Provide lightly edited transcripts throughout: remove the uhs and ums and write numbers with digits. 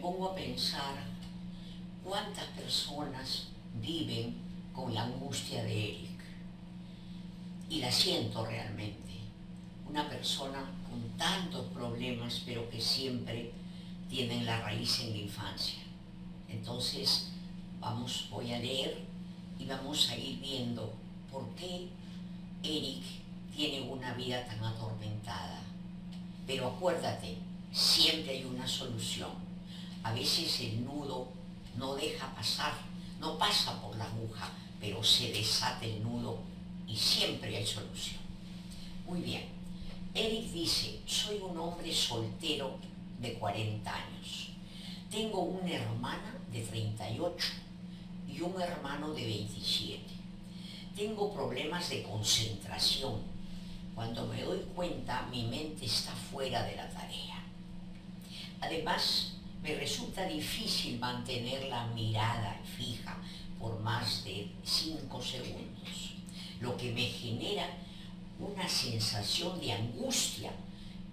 pongo a pensar cuántas personas viven con la angustia de Eric. Y la siento realmente. Una persona con tantos problemas, pero que siempre tienen la raíz en la infancia. Entonces, voy a leer y vamos a ir viendo por qué Eric tiene una vida tan atormentada. Pero acuérdate, siempre hay una solución. A veces el nudo no deja pasar, no pasa por la aguja, pero se desata el nudo y siempre hay solución. Muy bien, Eric dice, soy un hombre soltero de 40 años. Tengo una hermana de 38 y un hermano de 27. Tengo problemas de concentración. Cuando me doy cuenta, mi mente está fuera de la tarea. Además, me resulta difícil mantener la mirada fija por más de 5 segundos, lo que me genera una sensación de angustia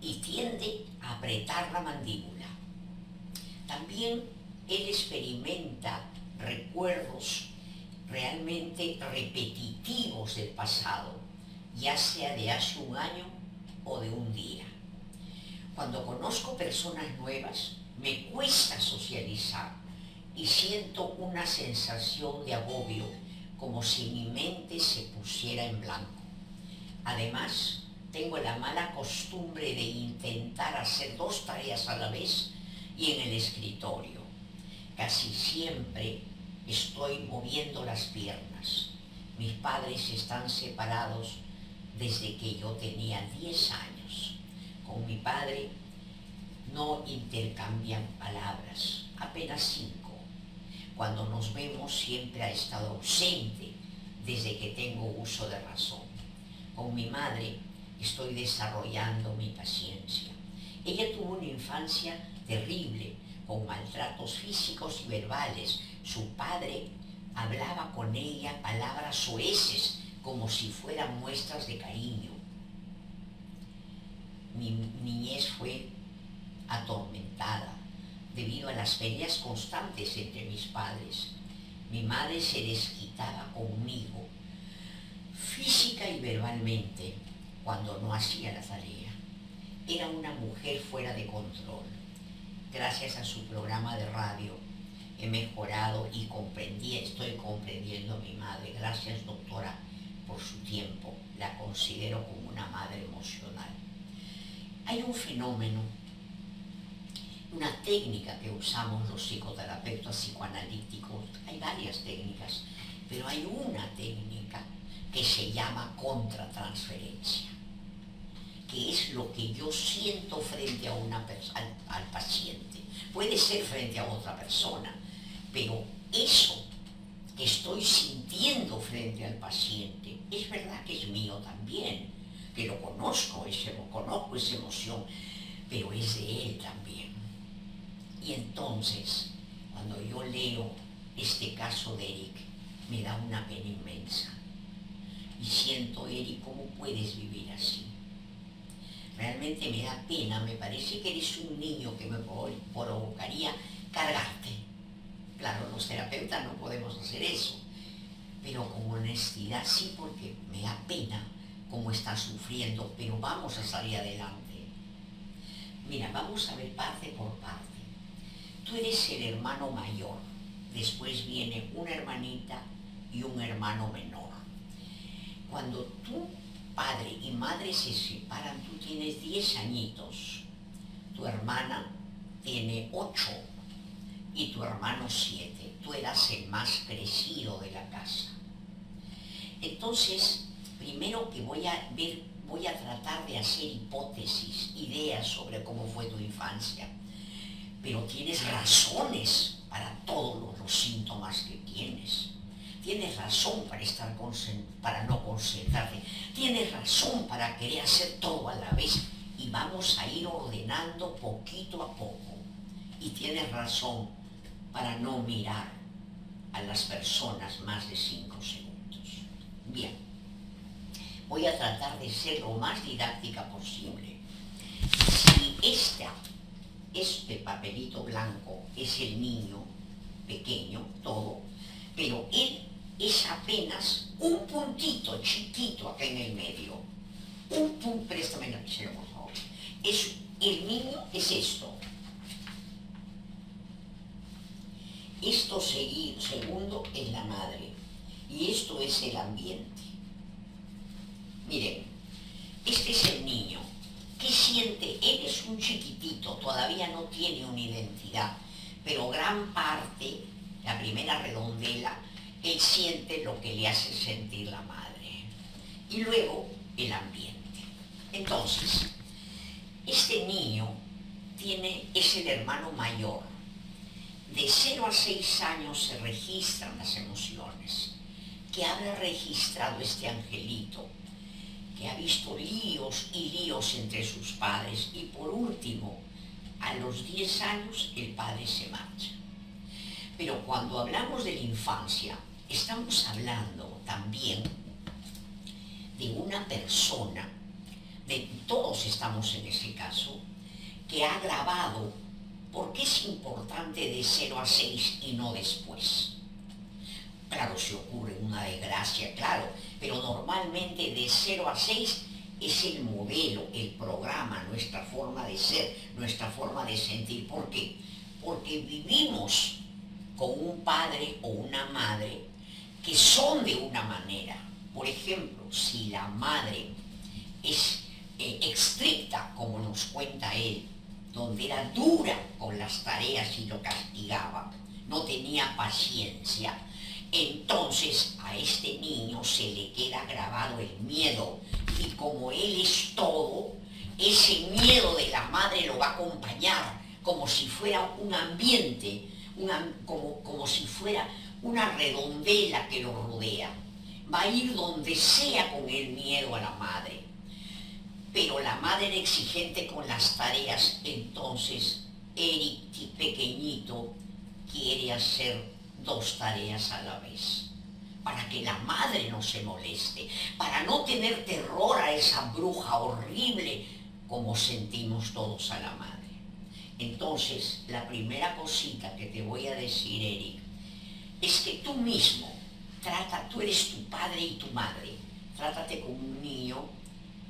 y tiende a apretar la mandíbula. También él experimenta recuerdos realmente repetitivos del pasado, ya sea de hace un año o de un día. Cuando conozco personas nuevas, me cuesta socializar y siento una sensación de agobio, como si mi mente se pusiera en blanco. Además, tengo la mala costumbre de intentar hacer 2 tareas a la vez y en el escritorio. Casi siempre estoy moviendo las piernas. Mis padres están separados desde que yo tenía 10 años. Con mi padre no intercambian palabras, apenas 5. Cuando nos vemos siempre ha estado ausente desde que tengo uso de razón. Con mi madre estoy desarrollando mi paciencia. Ella tuvo una infancia terrible, con maltratos físicos y verbales. Su padre hablaba con ella palabras soeces, como si fueran muestras de cariño. Mi niñez fue atormentada debido a las peleas constantes entre mis padres. Mi madre se desquitaba conmigo, física y verbalmente, cuando no hacía la tarea. Era una mujer fuera de control. Gracias a su programa de radio he mejorado y estoy comprendiendo a mi madre. Gracias, doctora, por su tiempo. La considero como una madre emocional. Hay un fenómeno, una técnica que usamos los psicoterapeutas psicoanalíticos. Hay varias técnicas, pero hay una técnica que se llama contratransferencia, que es lo que yo siento frente a al paciente. Puede ser frente a otra persona, pero eso que estoy sintiendo frente al paciente, es verdad que es mío también, que lo conozco esa emoción, pero es de él también. Y entonces, cuando yo leo este caso de Eric, me da una pena inmensa. Y siento, Eric, ¿cómo puedes vivir así? Realmente me da pena, me parece que eres un niño que me provocaría cargarte. Claro, los terapeutas no podemos hacer eso, pero con honestidad sí, porque me da pena cómo estás sufriendo, pero vamos a salir adelante. Mira, vamos a ver parte por parte. Tú eres el hermano mayor, después viene una hermanita y un hermano menor. Cuando tu padre y madre se separan, tú tienes 10 añitos, tu hermana tiene 8 y tu hermano 7. Tú eras el más crecido de la casa. Entonces, primero que voy a tratar de hacer hipótesis, ideas sobre cómo fue tu infancia. Pero tienes razones para todos los síntomas que tienes. Tienes razón para no concentrarte. Tienes razón para querer hacer todo a la vez. Y vamos a ir ordenando poquito a poco. Y tienes razón para no mirar a las personas más de 5 segundos. Bien, voy a tratar de ser lo más didáctica posible. Si esta este papelito blanco es el niño pequeño, todo, pero él es apenas un puntito chiquito acá en el medio. Un punto, préstame la lapicero, por favor. El niño es esto. Esto segundo es la madre. Y esto es el ambiente. Miren, este es el niño. ¿Qué siente? Él es un chiquitito, todavía no tiene una identidad, pero gran parte, la primera redondela, él siente lo que le hace sentir la madre. Y luego el ambiente. Entonces, este niño es el hermano mayor. De 0 a 6 años se registran las emociones. ¿Qué habrá registrado este angelito? Que ha visto líos y líos entre sus padres, y por último, a los 10 años el padre se marcha. Pero cuando hablamos de la infancia, estamos hablando también de una persona, todos estamos en ese caso, que ha grabado. ¿Por qué es importante de 0 a 6 y no después? Claro, si ocurre una desgracia, claro, pero normalmente de 0 a 6 es el modelo, el programa, nuestra forma de ser, nuestra forma de sentir. ¿Por qué? Porque vivimos con un padre o una madre que son de una manera. Por ejemplo, si la madre es estricta, como nos cuenta él, donde era dura con las tareas y lo castigaba, no tenía paciencia, entonces a este niño se le queda grabado el miedo, y como él es todo, ese miedo de la madre lo va a acompañar como si fuera un ambiente, como si fuera una redondela que lo rodea. Va a ir donde sea con el miedo a la madre. Pero la madre era exigente con las tareas, entonces Eric, pequeñito, quiere hacer 2 tareas a la vez, para que la madre no se moleste, para no tener terror a esa bruja horrible como sentimos todos a la madre. Entonces, la primera cosita que te voy a decir, Eric, es que tú mismo, tú eres tu padre y tu madre, trátate como un niño.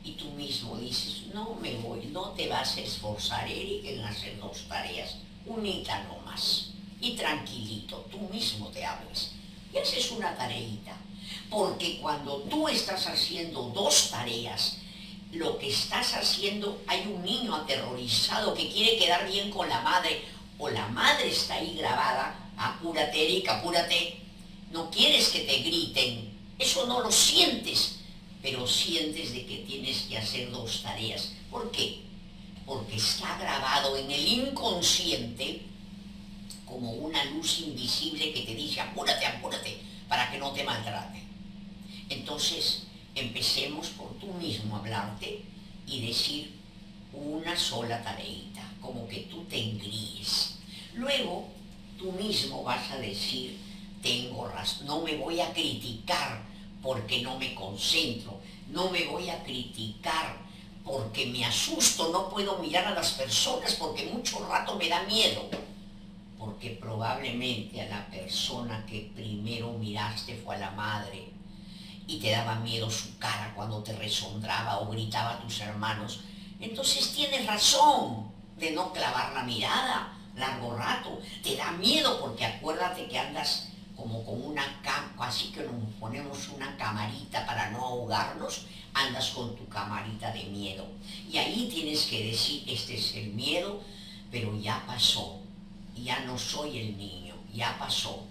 Y tú mismo dices, no me voy, no te vas a esforzar, Eric, en hacer 2 tareas, unita nomás. Y tranquilito, tú mismo te hablas. Y haces una tareita. Porque cuando tú estás haciendo 2 tareas, lo que estás haciendo, hay un niño aterrorizado que quiere quedar bien con la madre, o la madre está ahí grabada, apúrate, Eric, apúrate. No quieres que te griten, eso no lo sientes, pero sientes de que tienes que hacer 2 tareas. ¿Por qué? Porque está grabado en el inconsciente como una luz invisible que te dice apúrate, apúrate, para que no te maltrate. Entonces, empecemos por tú mismo a hablarte y decir una sola tareita, como que tú te engríes. Luego, tú mismo vas a decir, tengo razón, no me voy a criticar porque no me concentro, no me voy a criticar porque me asusto, no puedo mirar a las personas porque mucho rato me da miedo, porque probablemente a la persona que primero miraste fue a la madre y te daba miedo su cara cuando te resondraba o gritaba a tus hermanos. Entonces tienes razón de no clavar la mirada largo rato, te da miedo porque acuérdate que andas como con una cama, así que nos ponemos una camarita para no ahogarnos, andas con tu camarita de miedo. Y ahí tienes que decir, este es el miedo, pero ya pasó, ya no soy el niño, ya pasó.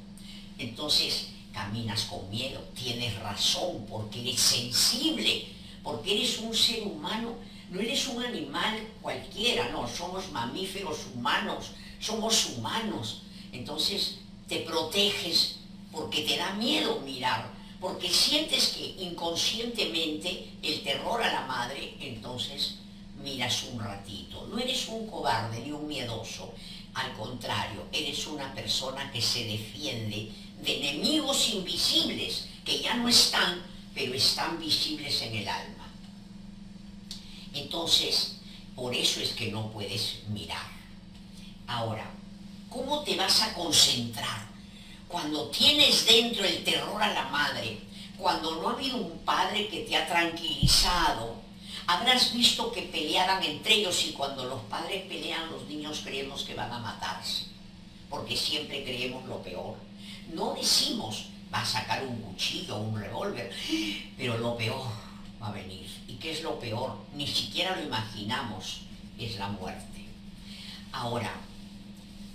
Entonces caminas con miedo, tienes razón, porque eres sensible, porque eres un ser humano, no eres un animal cualquiera, no, somos mamíferos humanos, somos humanos. Entonces te proteges porque te da miedo mirar, porque sientes que inconscientemente el terror a la madre, entonces miras un ratito. No eres un cobarde ni un miedoso, al contrario, eres una persona que se defiende de enemigos invisibles, que ya no están, pero están visibles en el alma. Entonces, por eso es que no puedes mirar. Ahora, ¿cómo te vas a concentrar cuando tienes dentro el terror a la madre, cuando no ha habido un padre que te ha tranquilizado? Habrás visto que peleaban entre ellos y cuando los padres pelean los niños creemos que van a matarse, porque siempre creemos lo peor. No decimos va a sacar un cuchillo o un revólver, pero lo peor va a venir. ¿Y qué es lo peor? Ni siquiera lo imaginamos, es la muerte. Ahora,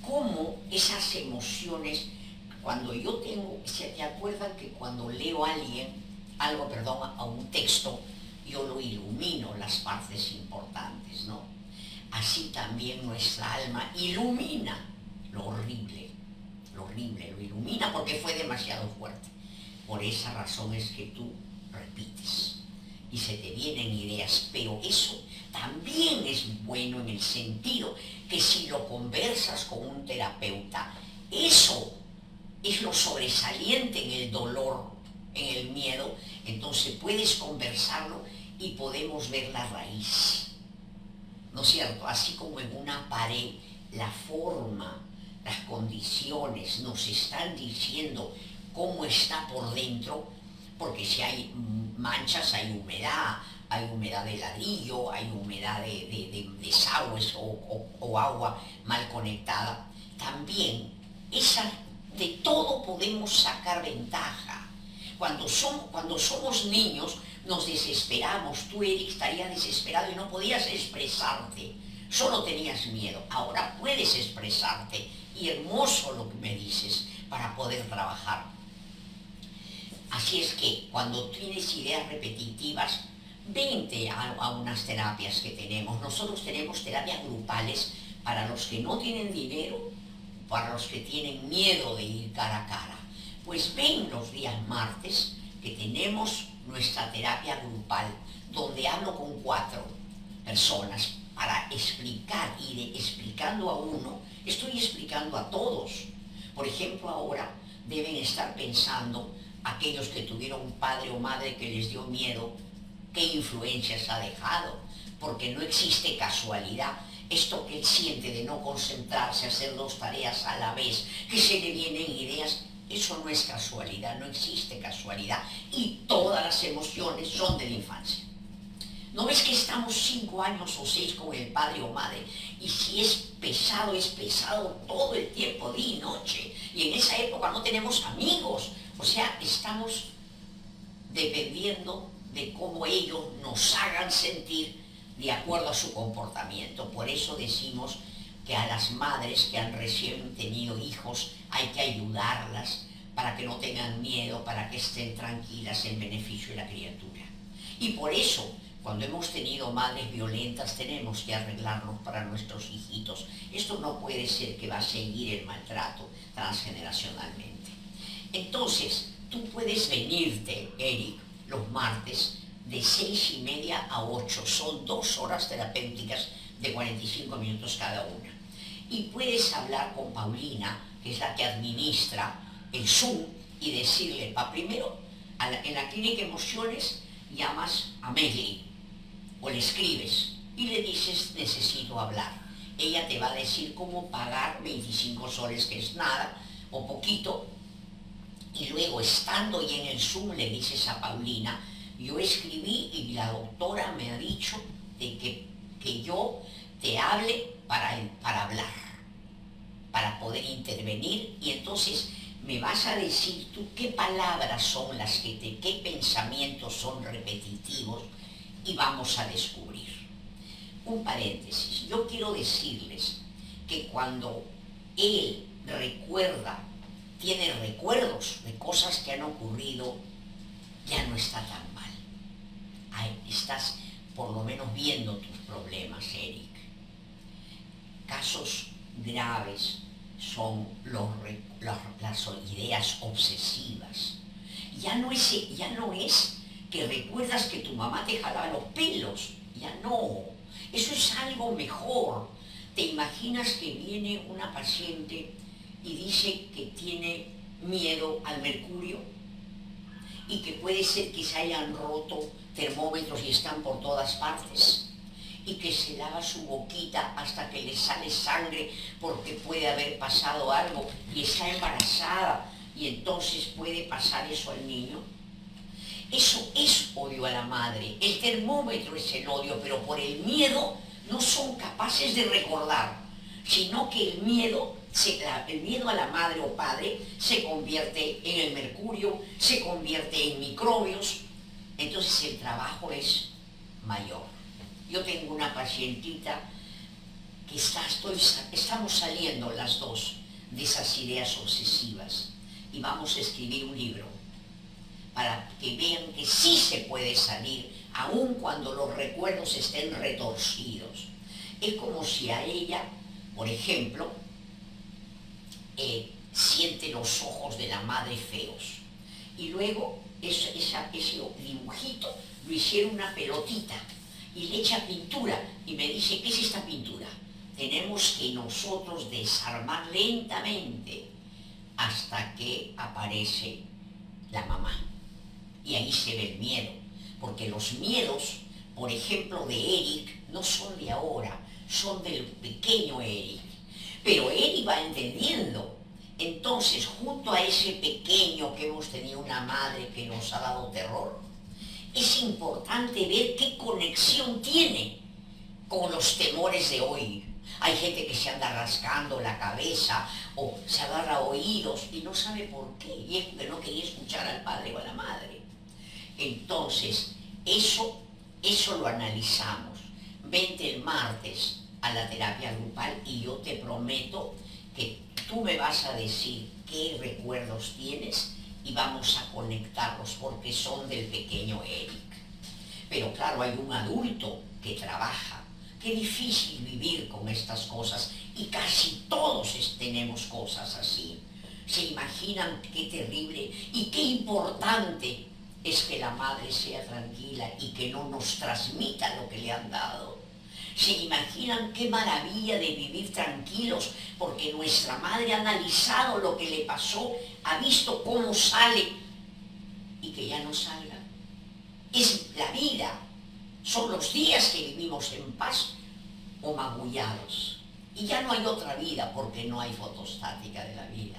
¿cómo esas emociones, cuando yo tengo, se te acuerdan que cuando leo a alguien, a un texto, yo lo ilumino las partes importantes, ¿no? Así también nuestra alma ilumina lo horrible, lo ilumina porque fue demasiado fuerte. Por esa razón es que tú repites y se te vienen ideas, pero eso también es bueno en el sentido que si lo conversas con un terapeuta, eso es lo sobresaliente en el dolor, en el miedo, entonces puedes conversarlo y podemos ver la raíz, ¿no es cierto? Así como en una pared, la forma, las condiciones nos están diciendo cómo está por dentro, porque si hay manchas hay humedad de ladrillo, hay humedad de desagües o agua mal conectada. También de todo podemos sacar ventaja. Cuando somos niños nos desesperamos. Tú, Eric, estarías desesperado y no podías expresarte. Solo tenías miedo. Ahora puedes expresarte. Y hermoso lo que me dices para poder trabajar. Así es que cuando tienes ideas repetitivas, vente a unas terapias que tenemos. Nosotros tenemos terapias grupales para los que no tienen dinero, para los que tienen miedo de ir cara a cara. Pues ven los días martes que tenemos nuestra terapia grupal, donde hablo con 4 personas para explicar, y explicando a uno, estoy explicando a todos. Por ejemplo, ahora deben estar pensando aquellos que tuvieron un padre o madre que les dio miedo, qué influencias ha dejado, porque no existe casualidad. Esto que él siente de no concentrarse, hacer 2 tareas a la vez, que se le vienen ideas, eso no es casualidad, no existe casualidad. Y todas las emociones son de la infancia. ¿No ves que estamos 5 años o 6 con el padre o madre? Y si es pesado todo el tiempo, día y noche. Y en esa época no tenemos amigos. O sea, estamos dependiendo de cómo ellos nos hagan sentir de acuerdo a su comportamiento. Por eso decimos que a las madres que han recién tenido hijos hay que ayudarlas para que no tengan miedo, para que estén tranquilas en beneficio de la criatura. Y por eso, cuando hemos tenido madres violentas, tenemos que arreglarnos para nuestros hijitos. Esto no puede ser que va a seguir el maltrato transgeneracionalmente. Entonces, tú puedes venirte, Eric, los martes de 6:30 a 8. Son 2 horas terapéuticas de 45 minutos cada una. Y puedes hablar con Paulina, que es la que administra el Zoom, y decirle, primero, en la clínica Emociones, llamas a Megli, o le escribes, y le dices, necesito hablar. Ella te va a decir cómo pagar 25 soles, que es nada, o poquito, y luego, estando ya en el Zoom, le dices a Paulina, yo escribí y la doctora me ha dicho de que yo te hable para hablar, para poder intervenir, y entonces me vas a decir tú qué palabras son qué pensamientos son repetitivos, y vamos a descubrir. Un paréntesis, yo quiero decirles que cuando él tiene recuerdos de cosas que han ocurrido, ya no está tan mal. Ahí estás por lo menos viendo tus problemas, Eric. Casos graves son las ideas obsesivas. Ya no es que recuerdas que tu mamá te jalaba los pelos, ya no. Eso es algo mejor. Te imaginas que viene una paciente y dice que tiene miedo al mercurio y que puede ser que se hayan roto termómetros y están por todas partes. y que se lava su boquita hasta que le sale sangre porque puede haber pasado algo y está embarazada y entonces puede pasar eso al niño. Eso es odio a la madre. El termómetro es el odio, pero por el miedo no son capaces de recordar, sino que el miedo a la madre o padre se convierte en el mercurio, se convierte en microbios, entonces el trabajo es mayor. Yo tengo una pacientita que estamos saliendo las dos de esas ideas obsesivas y vamos a escribir un libro para que vean que sí se puede salir, aun cuando los recuerdos estén retorcidos. Es como si a ella, por ejemplo, siente los ojos de la madre feos. Y luego ese dibujito lo hicieron una pelotita y le echa pintura y me dice, ¿qué es esta pintura? Tenemos que nosotros desarmar lentamente hasta que aparece la mamá. Y ahí se ve el miedo, porque los miedos, por ejemplo, de Eric, no son de ahora, son del pequeño Eric. Pero Eric va entendiendo. Entonces, junto a ese pequeño que hemos tenido una madre que nos ha dado terror, es importante ver qué conexión tiene con los temores de hoy. Hay gente que se anda rascando la cabeza o se agarra oídos y no sabe por qué, y es porque no quería escuchar al padre o a la madre. Entonces, eso lo analizamos. Vente el martes a la terapia grupal y yo te prometo que tú me vas a decir qué recuerdos tienes y vamos a conectarlos porque son del pequeño Eric. Pero claro, hay un adulto que trabaja. Qué difícil vivir con estas cosas y casi todos tenemos cosas así. ¿Se imaginan qué terrible y qué importante es que la madre sea tranquila y que no nos transmita lo que le han dado? ¿Se imaginan qué maravilla de vivir tranquilos porque nuestra madre ha analizado lo que le pasó, ha visto cómo sale y que ya no salga? Es la vida, son los días que vivimos en paz o magullados. Y ya no hay otra vida porque no hay fotostática de la vida.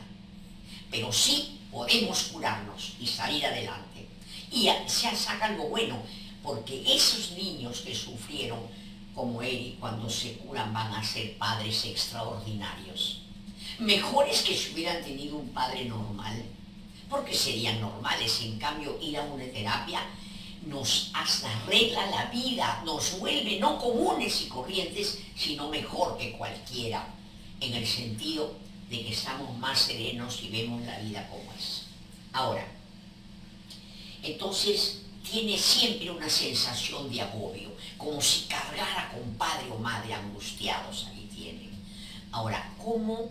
Pero sí podemos curarnos y salir adelante. Y se saca algo bueno, porque esos niños que sufrieron, como Eric, cuando se curan van a ser padres extraordinarios. Mejores que si hubieran tenido un padre normal, porque serían normales. En cambio, ir a una terapia nos arregla la vida, nos vuelve no comunes y corrientes, sino mejor que cualquiera, en el sentido de que estamos más serenos y vemos la vida como es. Ahora, entonces tiene siempre una sensación de agobio, como si cargara con padre o madre angustiados, ahí tienen. Ahora, ¿cómo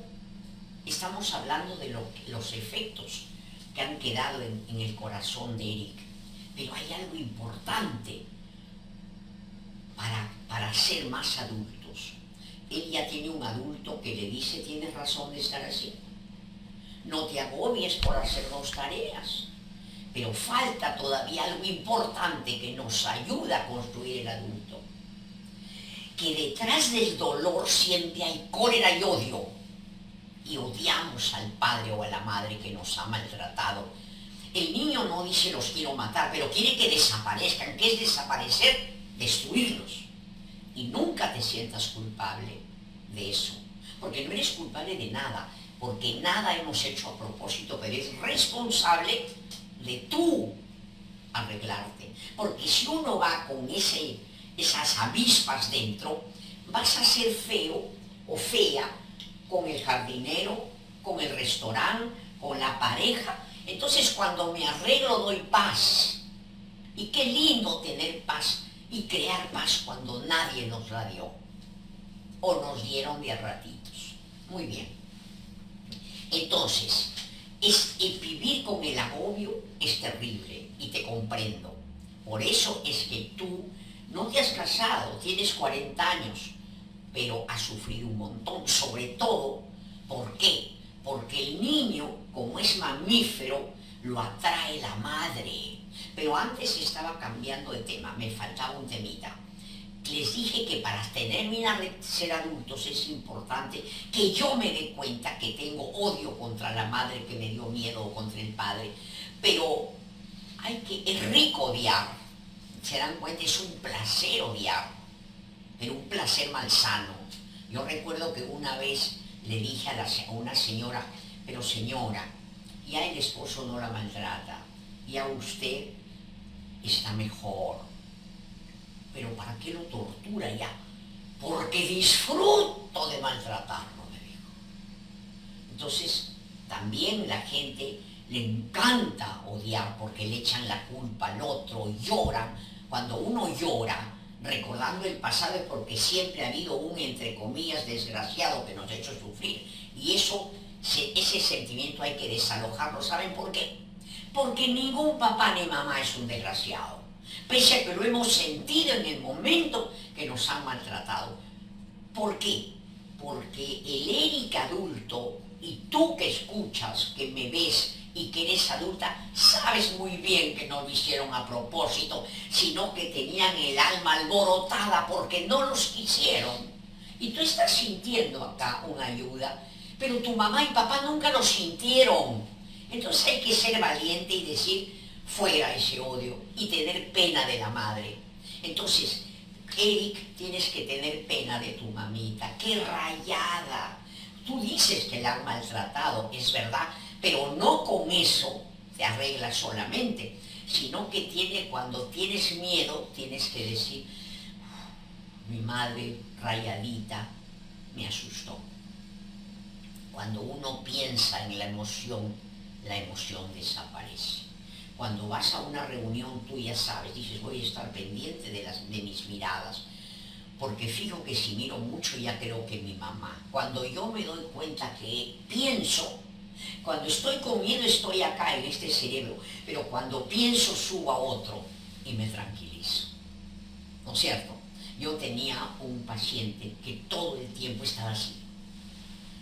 estamos hablando de los efectos que han quedado en el corazón de Eric? Pero hay algo importante para ser más adultos. Él ya tiene un adulto que le dice, tienes razón de estar así. No te agobies por hacer 2 tareas. Pero falta todavía algo importante que nos ayuda a construir el adulto. Que detrás del dolor siempre hay cólera y odio. Y odiamos al padre o a la madre que nos ha maltratado. El niño no dice los quiero matar, pero quiere que desaparezcan. ¿Qué es desaparecer? Destruirlos. Y nunca te sientas culpable de eso. Porque no eres culpable de nada. Porque nada hemos hecho a propósito, pero eres responsable de tú arreglarte. Porque si uno va con esas avispas dentro, vas a ser feo o fea con el jardinero, con el restaurante, con la pareja. Entonces cuando me arreglo doy paz. Y qué lindo tener paz y crear paz cuando nadie nos la dio. O nos dieron de a ratitos. Muy bien. Entonces, el vivir con el agobio es terrible y te comprendo. Por eso es que tú no te has casado, tienes 40 años, pero has sufrido un montón. Sobre todo, ¿por qué? Porque el niño, como es mamífero, lo atrae la madre. Pero antes estaba cambiando de tema, me faltaba un temita. les dije que para terminar de ser adultos es importante que yo me dé cuenta que tengo odio contra la madre que me dio miedo o contra el padre, pero es rico odiar, se dan cuenta, es un placer odiar, pero un placer malsano. Yo recuerdo que una vez le dije a una señora, pero señora, ya el esposo no la maltrata, ya usted está mejor, pero ¿para qué lo tortura ya? Porque disfruto de maltratarlo, me dijo. Entonces, también la gente le encanta odiar porque le echan la culpa al otro, lloran. Cuando uno llora, recordando el pasado, es porque siempre ha habido un, entre comillas, desgraciado que nos ha hecho sufrir. Y ese sentimiento hay que desalojarlo. ¿Saben por qué? Porque ningún papá ni mamá es un desgraciado, pese a que lo hemos sentido en el momento que nos han maltratado. ¿Por qué? Porque el Eric adulto, y tú que escuchas, que me ves y que eres adulta, sabes muy bien que no lo hicieron a propósito, sino que tenían el alma alborotada porque no los quisieron. Y tú estás sintiendo acá una ayuda, pero tu mamá y papá nunca lo sintieron. Entonces hay que ser valiente y decir, fuera ese odio, y tener pena de la madre. Entonces, Eric, tienes que tener pena de tu mamita. ¡Qué rayada! Tú dices que la han maltratado, es verdad, pero no con eso te arreglas solamente, sino que cuando tienes miedo, tienes que decir, mi madre rayadita me asustó. Cuando uno piensa en la emoción desaparece. Cuando vas a una reunión, tú ya sabes, dices, voy a estar pendiente de mis miradas, porque fijo que si miro mucho ya creo que mi mamá. Cuando yo me doy cuenta que pienso, cuando estoy comiendo estoy acá en este cerebro, pero cuando pienso subo a otro y me tranquilizo. ¿No es cierto? Yo tenía un paciente que todo el tiempo estaba así,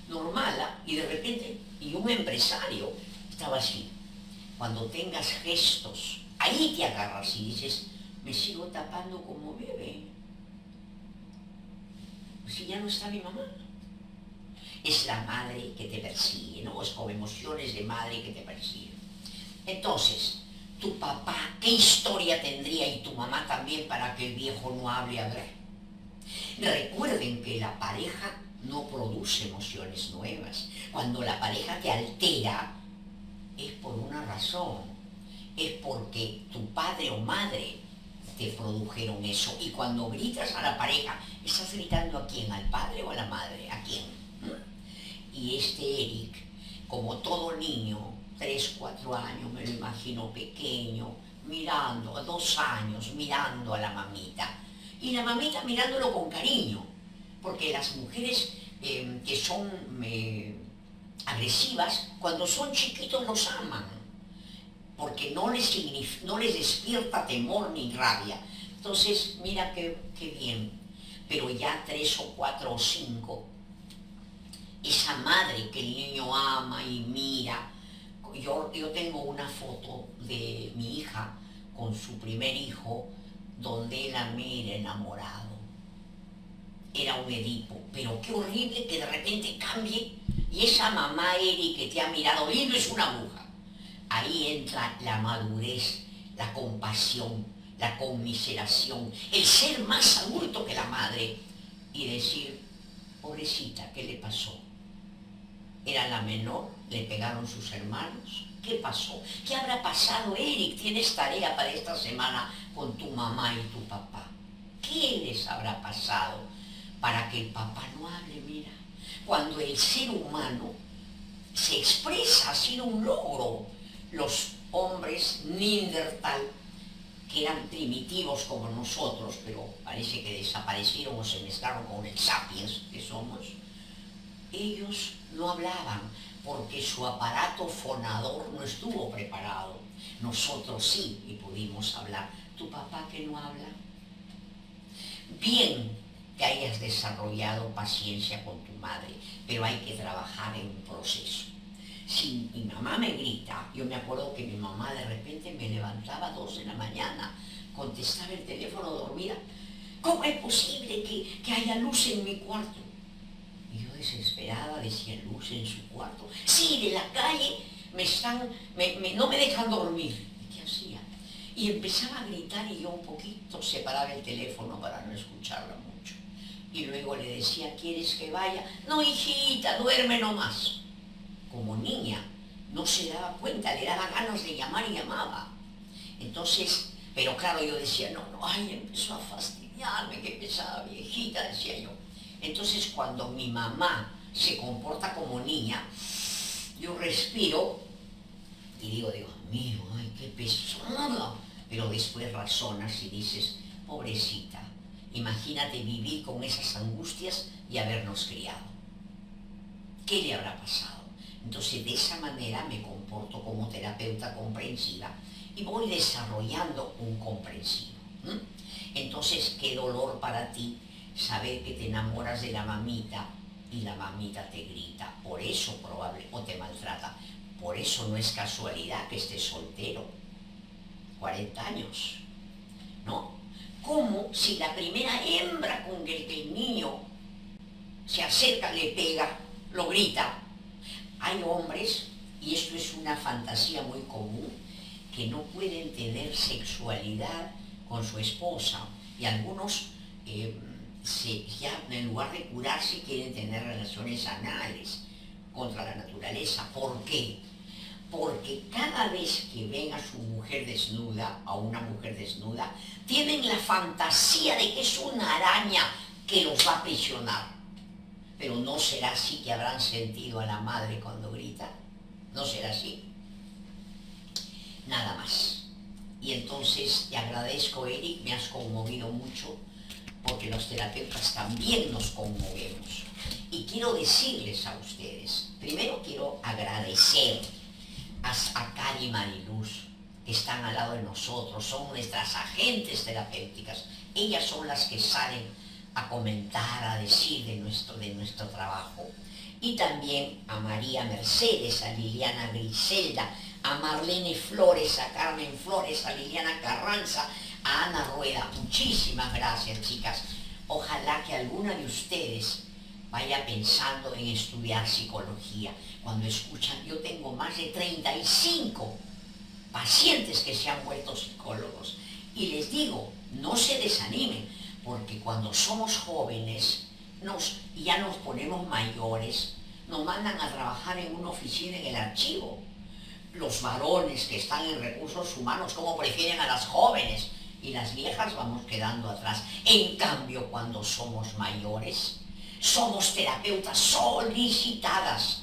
normal, y de repente, y un empresario estaba así. Cuando tengas gestos, ahí te agarras y dices, me sigo tapando como bebé. Si ya no está mi mamá. Es la madre que te persigue, ¿no? Es como emociones de madre que te persiguen. Entonces, tu papá, ¿qué historia tendría? Y tu mamá también, para que el viejo no hable. A ver. Recuerden que la pareja no produce emociones nuevas. Cuando la pareja te altera, es por una razón. Es porque tu padre o madre te produjeron eso. Y cuando gritas a la pareja, ¿estás gritando a quién? ¿Al padre o a la madre? ¿A quién? Y Eric, como todo niño, 3, 4 años, me lo imagino pequeño, mirando, a 2 años, mirando a la mamita. Y la mamita mirándolo con cariño, porque las mujeres que son agresivas, cuando son chiquitos los aman, porque no les despierta temor ni rabia. Entonces, mira qué bien. Pero ya 3 o 4 o 5, esa madre que el niño ama y mira. Yo tengo una foto de mi hija con su primer hijo, donde él la mira enamorado. Era un Edipo, pero qué horrible que de repente cambie y esa mamá Eri que te ha mirado lindo es una bruja. Ahí entra la madurez, la compasión, la conmiseración, el ser más adulto que la madre y decir, pobrecita, ¿qué le pasó? Era la menor, le pegaron sus hermanos. ¿Qué pasó? ¿Qué habrá pasado, Eric? Tienes tarea para esta semana con tu mamá y tu papá. ¿Qué les habrá pasado para que el papá no hable? Mira, cuando el ser humano se expresa, ha sido un logro. Los hombres Neandertal, que eran primitivos como nosotros, pero parece que desaparecieron o se mezclaron con el sapiens que somos, ellos no hablaban porque su aparato fonador no estuvo preparado. Nosotros sí y pudimos hablar. ¿Tu papá que no habla? Bien que hayas desarrollado paciencia con tu madre, pero hay que trabajar en un proceso. Si mi mamá me grita, yo me acuerdo que mi mamá de repente me levantaba a 2 de la mañana, contestaba el teléfono dormida, ¿Cómo es posible que haya luz en mi cuarto? Y yo desesperada decía, ¿luz en su cuarto? Sí, de la calle no me dejan dormir. ¿Y qué hacía? Y empezaba a gritar y yo un poquito separaba el teléfono para no escucharla mucho. Y luego le decía, ¿quieres que vaya? No, hijita, duerme nomás. Como niña, no se daba cuenta, le daba ganas de llamar y llamaba. Entonces, pero claro, yo decía, no, ay, empezó a fastidiarme, qué pesada viejita, decía yo. Entonces, cuando mi mamá se comporta como niña, yo respiro y digo, Dios mío, ay, qué pesada. Pero después razonas y dices, pobrecita, imagínate vivir con esas angustias y habernos criado. ¿Qué le habrá pasado? Entonces, de esa manera me comporto como terapeuta comprensiva y voy desarrollando un comprensivo. Entonces, qué dolor para ti saber que te enamoras de la mamita y la mamita te grita, por eso o te maltrata. Por eso no es casualidad que estés soltero, 40 años, ¿no? Como si la primera hembra con que el niño se acerca, le pega, lo grita. Hay hombres, y esto es una fantasía muy común, que no pueden tener sexualidad con su esposa, y algunos ya en lugar de curarse quieren tener relaciones anales contra la naturaleza. ¿Por qué? Porque cada vez que ven a su mujer desnuda, a una mujer desnuda, tienen la fantasía de que es una araña que los va a aprisionar. Pero no será así que habrán sentido a la madre cuando grita. No será así. Nada más. Y entonces te agradezco, Eric, me has conmovido mucho, porque los terapeutas también nos conmovemos. Y quiero decirles a ustedes, primero quiero agradecer a Cari y Mariluz, que están al lado de nosotros, son nuestras agentes terapéuticas. Ellas son las que salen a comentar, a decir de nuestro trabajo. Y también a María Mercedes, a Liliana Griselda, a Marlene Flores, a Carmen Flores, a Liliana Carranza, a Ana Rueda. Muchísimas gracias, chicas. Ojalá que alguna de ustedes vaya pensando en estudiar psicología. Cuando escuchan, yo tengo más de 35 pacientes que se han vuelto psicólogos. Y les digo, no se desanimen, porque cuando somos jóvenes y ya nos ponemos mayores, nos mandan a trabajar en una oficina en el archivo. Los varones que están en recursos humanos, como prefieren a las jóvenes, y las viejas vamos quedando atrás. En cambio, cuando somos mayores, somos terapeutas solicitadas,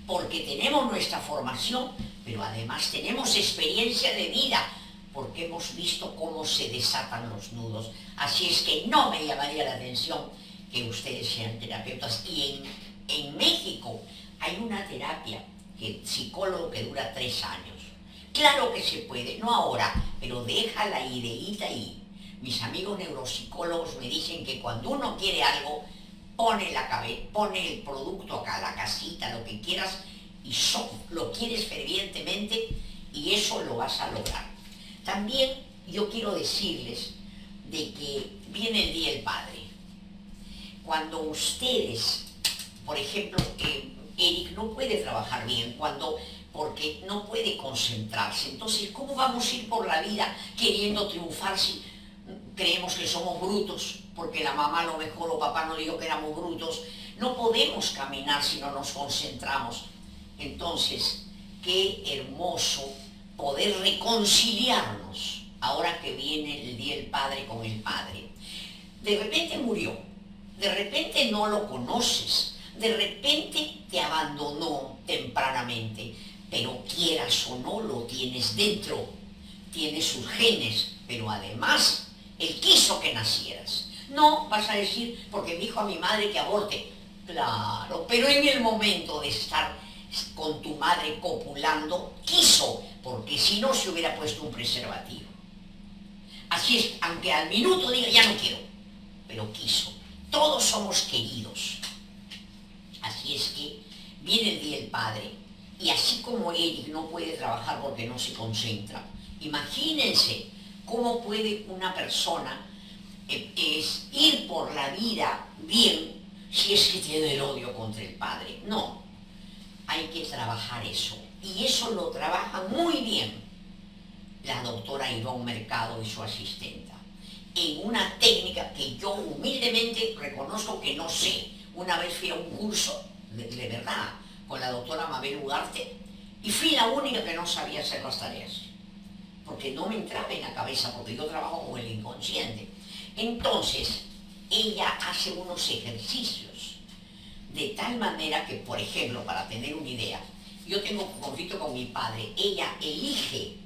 porque tenemos nuestra formación, pero además tenemos experiencia de vida, porque hemos visto cómo se desatan los nudos. Así es que no me llamaría la atención que ustedes sean terapeutas. Y en México hay una terapia psicólogo que dura 3 años. Claro que se puede, no ahora, pero deja la ideita ahí. Mis amigos neuropsicólogos me dicen que cuando uno quiere algo, pone el producto acá, la casita, lo que quieras, y lo quieres fervientemente, y eso lo vas a lograr. También yo quiero decirles de que viene el Día del Padre. Cuando ustedes, por ejemplo, Eric no puede trabajar bien porque no puede concentrarse. Entonces, ¿cómo vamos a ir por la vida queriendo triunfar si creemos que somos brutos? Porque la mamá a lo mejor o papá nos dijo que éramos brutos. No podemos caminar si no nos concentramos. Entonces, qué hermoso poder reconciliarnos ahora que viene el Día del Padre con el Padre. De repente murió, de repente no lo conoces, de repente te abandonó tempranamente, pero quieras o no lo tienes dentro, tienes sus genes, pero además él quiso que nacieras. No vas a decir, porque dijo a mi madre que aborte. Claro, pero en el momento de estar con tu madre copulando, quiso, porque si no se hubiera puesto un preservativo. Así es, aunque al minuto diga, ya no quiero, pero quiso. Todos somos queridos. Así es que viene el Día del Padre, y así como Eric no puede trabajar porque no se concentra, imagínense cómo puede una persona es ir por la vida bien si es que tiene el odio contra el padre. No, hay que trabajar eso. Y eso lo trabaja muy bien la doctora Ivonne Mercado y su asistenta, en una técnica que yo humildemente reconozco que no sé. Una vez fui a un curso, de verdad, con la doctora Mabel Ugarte, y fui la única que no sabía hacer las tareas, porque no me entraba en la cabeza, porque yo trabajo con el inconsciente. Entonces, ella hace unos ejercicios de tal manera que, por ejemplo, para tener una idea, yo tengo un conflicto con mi padre, ella elige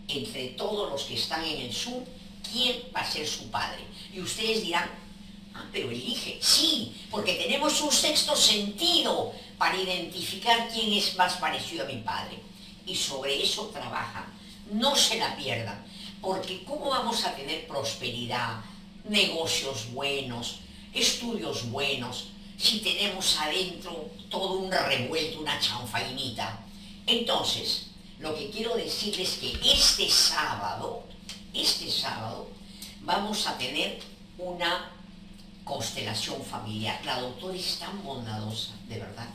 entre todos los que están en el Zoom quién va a ser su padre. Y ustedes dirán, ah, pero elige. Sí, porque tenemos un sexto sentido para identificar quién es más parecido a mi padre. Y sobre eso trabajan. No se la pierdan, porque ¿cómo vamos a tener prosperidad, negocios buenos, estudios buenos, si tenemos adentro todo un revuelto, una chanfainita? Entonces, lo que quiero decirles es que este sábado, vamos a tener una constelación familiar. La doctora es tan bondadosa, de verdad,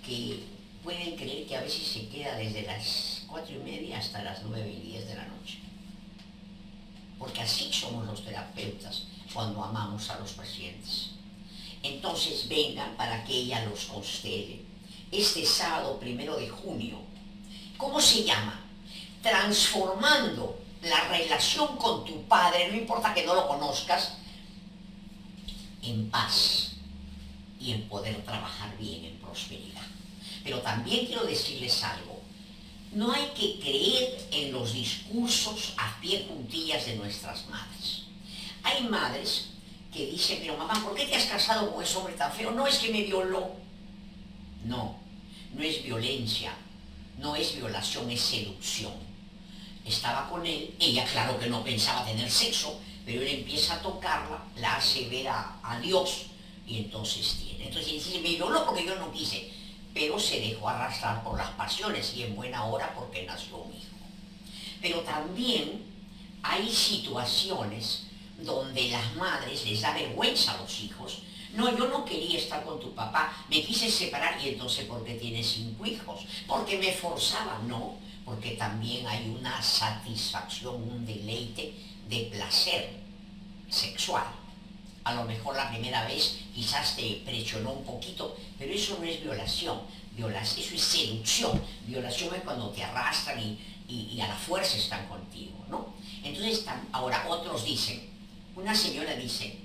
que pueden creer que a veces se queda desde las 4:30 hasta las 9:10 de la noche. Porque así somos los terapeutas cuando amamos a los pacientes. Entonces vengan para que ella los constele. Este sábado 1 de junio. ¿Cómo se llama? Transformando la relación con tu padre, no importa que no lo conozcas, en paz y en poder trabajar bien en prosperidad. Pero también quiero decirles algo. No hay que creer en los discursos a pie juntillas de nuestras madres. Hay madres que dicen, pero mamá, ¿por qué te has casado con ese hombre tan feo? No es que me violó. No, no es violencia, no es violación, es seducción. Estaba con él, ella claro que no pensaba tener sexo, pero él empieza a tocarla, la hace ver a Dios y entonces tiene. Entonces dice, me violó porque yo no quise, pero se dejó arrastrar por las pasiones y en buena hora porque nació un hijo. Pero también hay situaciones donde las madres les da vergüenza a los hijos. No, yo no quería estar con tu papá, me quise separar y entonces ¿por qué tienes 5 hijos? Porque me forzaba, no, porque también hay una satisfacción, un deleite de placer sexual. A lo mejor la primera vez quizás te presionó un poquito, pero eso no es violación, eso es seducción. Violación es cuando te arrastran y a la fuerza están contigo, ¿no? Entonces, ahora otros dicen, una señora dice,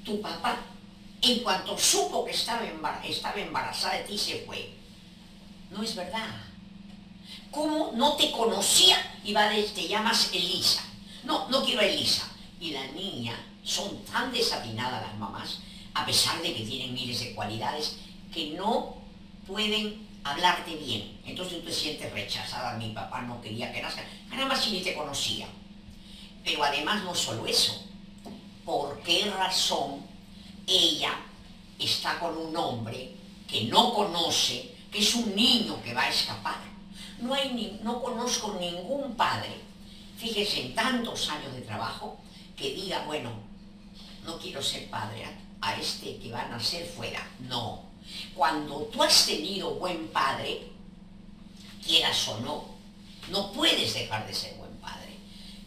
tu papá, en cuanto supo que estaba embarazada de ti, se fue. No es verdad. ¿Cómo no te conocía y te llamas Elisa? No, no quiero a Elisa. Y la niña, son tan desatinadas las mamás, a pesar de que tienen miles de cualidades, que no pueden hablarte bien. Entonces tú te sientes rechazada. Mi papá no quería que nazca, nada más si ni te conocía. Pero además no solo eso. ¿Por qué razón ella está con un hombre que no conoce, que es un niño que va a escapar? No conozco ningún padre, fíjese, en tantos años de trabajo, que diga, bueno, no quiero ser padre, a este que va a nacer fuera. No. Cuando tú has tenido buen padre, quieras o no, no puedes dejar de ser buen padre.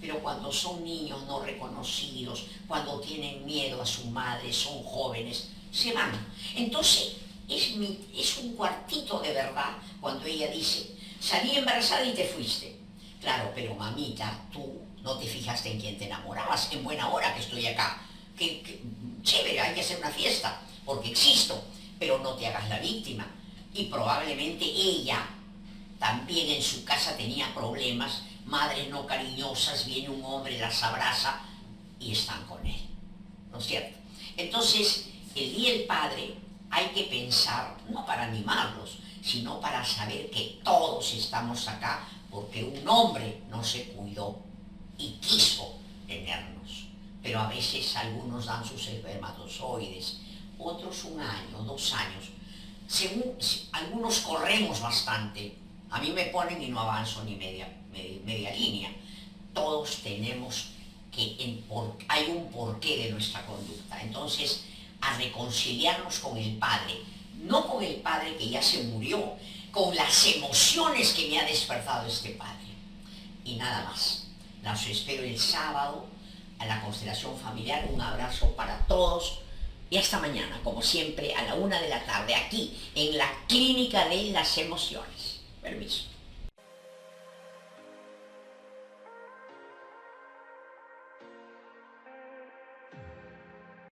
Pero cuando son niños no reconocidos, cuando tienen miedo a su madre, son jóvenes, se van. Entonces, es un cuartito de verdad cuando ella dice, salí embarazada y te fuiste. Claro, pero mamita, tú no te fijaste en quién te enamorabas, en buena hora que estoy acá. Que chévere, hay que hacer una fiesta, porque existo, pero no te hagas la víctima. Y probablemente ella también en su casa tenía problemas, madres no cariñosas, viene un hombre, las abraza y están con él, ¿no es cierto? Entonces, el Día del Padre hay que pensar, no para animarlos, sino para saber que todos estamos acá porque un hombre no se cuidó y quiso tenernos. Pero a veces algunos dan sus espermatozoides, otros 1 año, 2 años. Algunos corremos bastante. A mí me ponen y no avanzo ni media línea. Todos tenemos hay un porqué de nuestra conducta. Entonces, a reconciliarnos con el Padre, no con el Padre que ya se murió, con las emociones que me ha despertado este Padre. Y nada más. Los espero el sábado a la constelación familiar. Un abrazo para todos y hasta mañana, como siempre, a la 1 de la tarde, aquí en la Clínica de las Emociones. Permiso.